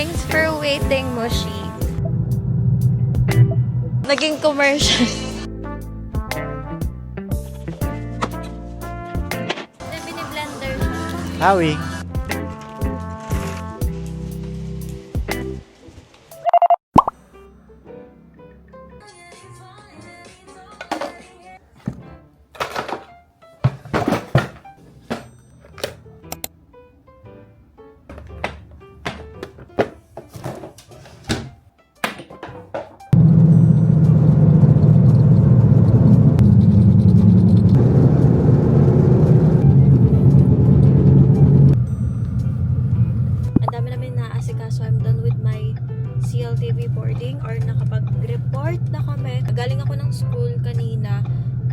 Thanks for waiting, Moshi. Naging commercial. Bini-blender siya. Hawi. So I'm done with my CLTV boarding or nakapag-report na kami. Galing ako ng school kanina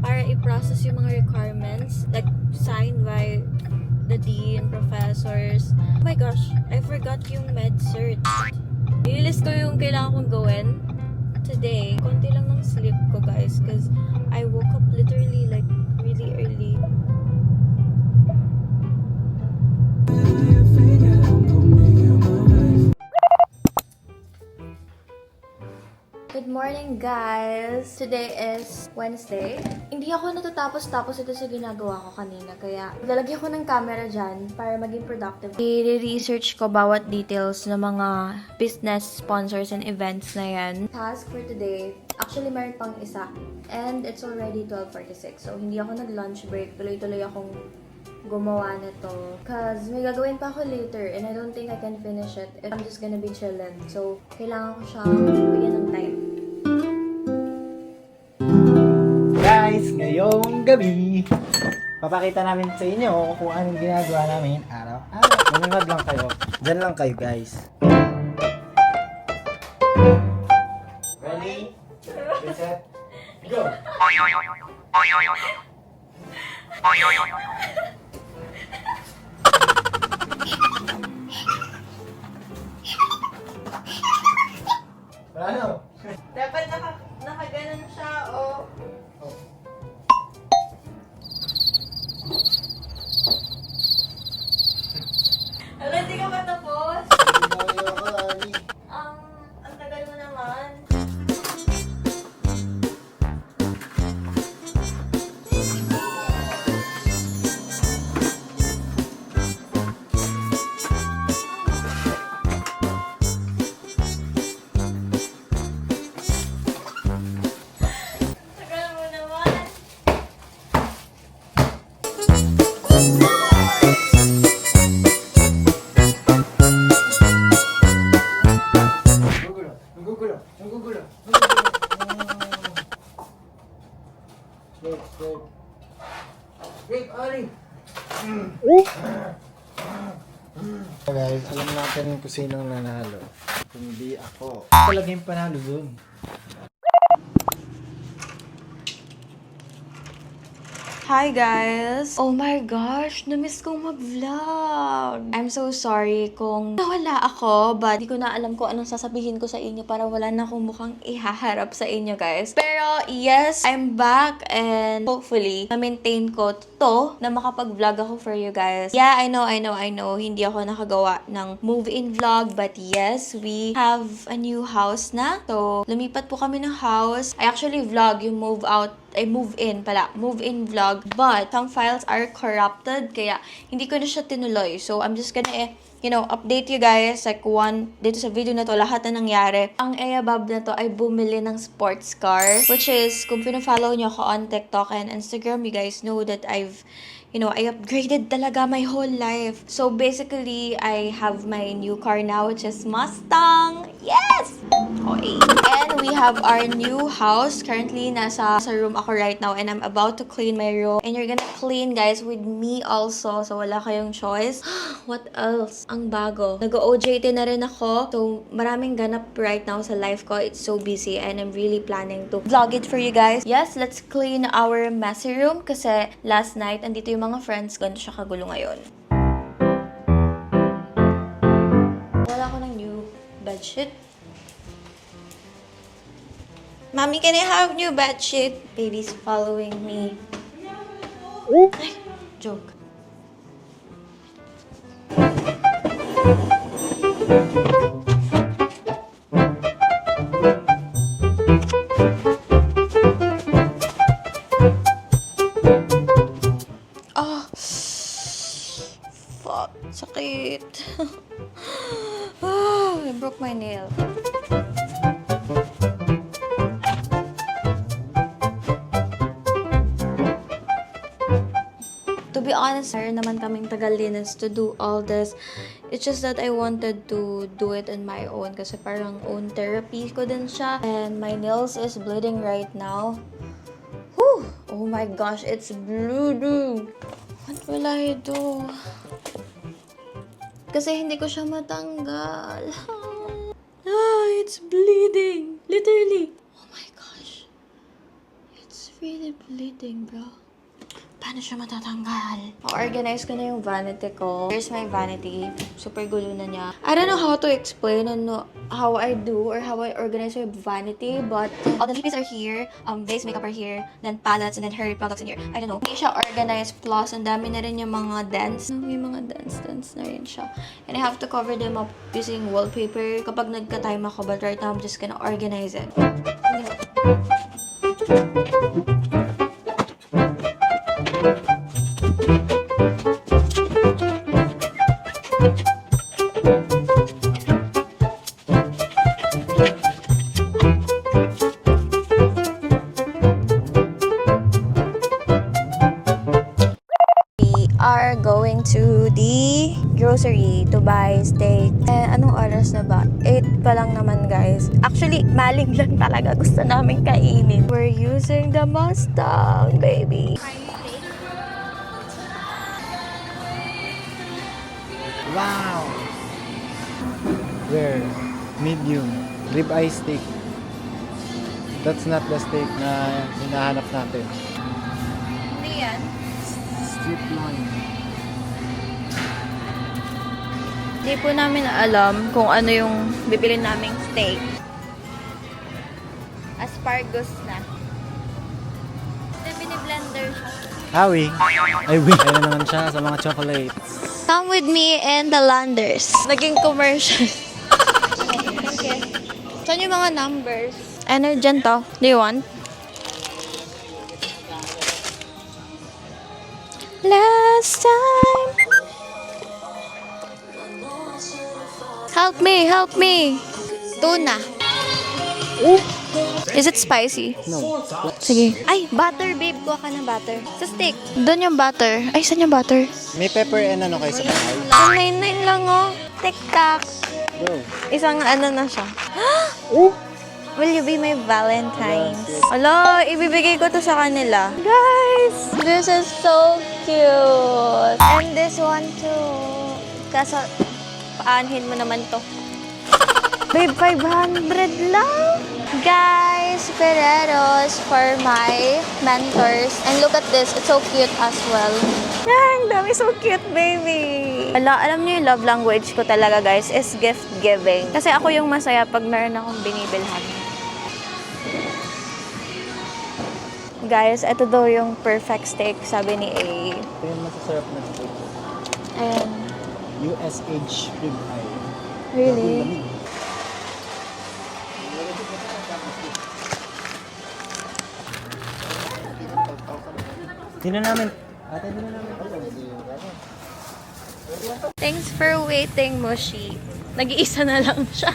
para i-process yung mga requirements like signed by the dean, professors. Oh my gosh, I forgot yung med cert. Nililist ko yung kailangan kong gawin today. Konti lang ng sleep ko guys because I woke up literally like really early. Good morning guys! Today is Wednesday. Hindi ako natatapos-tapos ito sa ginagawa ko kanina. Kaya lalagyan ko ng camera dyan para maging productive. I-research ko bawat details ng mga business sponsors and events na yan. Task for today, actually meron pang isa. And it's already 12:46. So hindi ako nag-lunch break. Tuloy-tuloy akong gumawa nito. Cause may gagawin pa ako later and I don't think I can finish it if I'm just gonna be chillin'. So, kailangan ko siyang bigyan ng time. Guys, ngayong gabi, papakita namin sa inyo kung anong ginagawa namin araw-araw. Manonood lang kayo. Diyan lang kayo guys. Ready? Set? Go! Ano? Dapat nakaganon siya o... Alam, hindi ka matapos? Ang tagal mo naman. Guys, alam natin kung sinong nanalo. Hindi ako. Talaga yung panalo dun. Hi guys! Oh my gosh! Na-miss kong mag-vlog! I'm so sorry kung nawala ako, but di ko na alam kung anong sasabihin ko sa inyo para wala na akong mukhang ihaharap sa inyo guys. Pero yes, I'm back and hopefully ma-maintain ko to na makapag-vlog ako for you guys. Yeah, I know, hindi ako nakagawa ng move-in vlog, but yes, we have a new house na. So, lumipat po kami ng house. I actually vlog yung move-in vlog. But some files are corrupted, kaya hindi ko na siya tinuloy. So, I'm just gonna, update you guys. Like, dito sa video na to, lahat na nangyari. Ang Eabab na to ay bumili ng sports car. Which is, kung pina-follow nyo ako on TikTok and Instagram, you guys know that I upgraded talaga my whole life. So, basically, I have my new car now, which is Mustang. Yes! Okay. And we have our new house. Currently, nasa room ako right now and I'm about to clean my room. And you're gonna clean, guys, with me also. So, wala kayong choice. What else? Ang bago. Nag-OJT na rin ako. So, maraming ganap right now sa life ko. It's so busy and I'm really planning to vlog it for you guys. Yes, let's clean our messy room kasi last night, andito yung mga friends, ganito siya kagulo ngayon. Wala ko ng new bedsheet. Mommy, can I have new bedsheet? Baby's following me. Ay, joke. God. Sakit. I broke my nail. To be honest, sir, naman kaming tagalinis to do all this. It's just that I wanted to do it on my own kasi parang own therapy ko din siya. And my nails is bleeding right now. Whew! Oh my gosh, it's bleeding! What will I do? Kasi hindi ko siya matanggal. It's bleeding! Literally! Oh my gosh. It's really bleeding, bro. Paano siya matatanggal? Organize ko na yung vanity ko. Here's my vanity. Super gulo na niya. I don't know how to explain on how I do or how I organize my vanity, but all the lippies are here, base makeup are here, then palettes, and then hair products in here. I don't know. Hindi siya organized, plus ang dami na rin yung mga dents. May mga dents na rin siya. And I have to cover them up using wallpaper kapag nagka-time ako, but right now I'm just gonna organize it. Are going to the grocery to buy steak. Anong oras na ba? 8 pa lang naman, guys. Actually, maling lang talaga gusto namin kainin. We're using the Mustang, baby. Wow! Where? Medium. Ribeye steak. That's not the steak na hinahanap natin. Hindi yan. Strip loin. Hindi po namin alam kung ano yung bibilin naming steak. Asparagus na. Bini-blender siya. Hawi. Ay, wait. Ayun na naman siya sa mga chocolates. Come with me and the Landers. Naging commercial. Thank you. Saan yung mga numbers? Ano dyan to? Do you want? Last time. Help me, help me. Tuna. Is it spicy? No. Sige. Ay, butter, babe. Kuha ka ng butter. Sa steak. Doon yung butter. Ay, saan yung butter? May pepper and ano kayo sa bahay? 9.9 lang, oh. Tiktak. Bro. Isang ano na siya. Oh! Will you be my Valentine's? Ala, ibibigay ko to sa kanila. Guys, this is so cute. And this one too. Kaso, paanhin mo naman to. Babe, 500 lang. Guys, Ferreros for my mentors. And look at this, it's so cute as well. Ang dami, so cute, baby. Alam niyo yung love language ko talaga, guys, is gift giving. Kasi ako yung masaya pag meron akong binibilhan. Guys, ito daw yung perfect steak, sabi ni A. Ito yung masasarap na steak. And, USH ribeye. really? Tingnan namin. Thanks for waiting, Moshi. Nag-iisa na lang siya.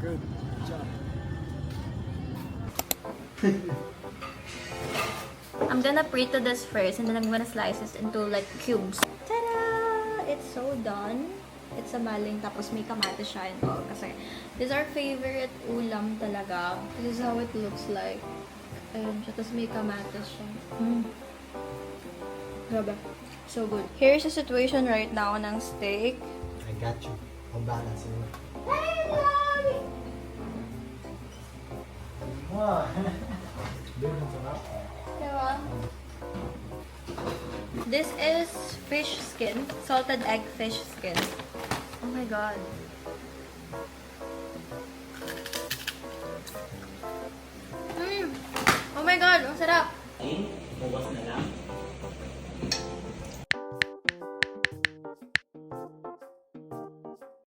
Good job. I'm gonna prito this first and then I'm gonna slice this into like cubes. Ta-da! It's so done. It's a maling tapos may kamatis siya and all. Kasi this is our favorite ulam talaga. This is how it looks like. Ayun siya. Tapos may kamatis siya. Grabe. So good. Here's the situation right now ng steak. I got you. I'll balance it. Wow. Diba? This is fish skin. Salted egg fish skin. Oh my god. Oh my god, ang sarap.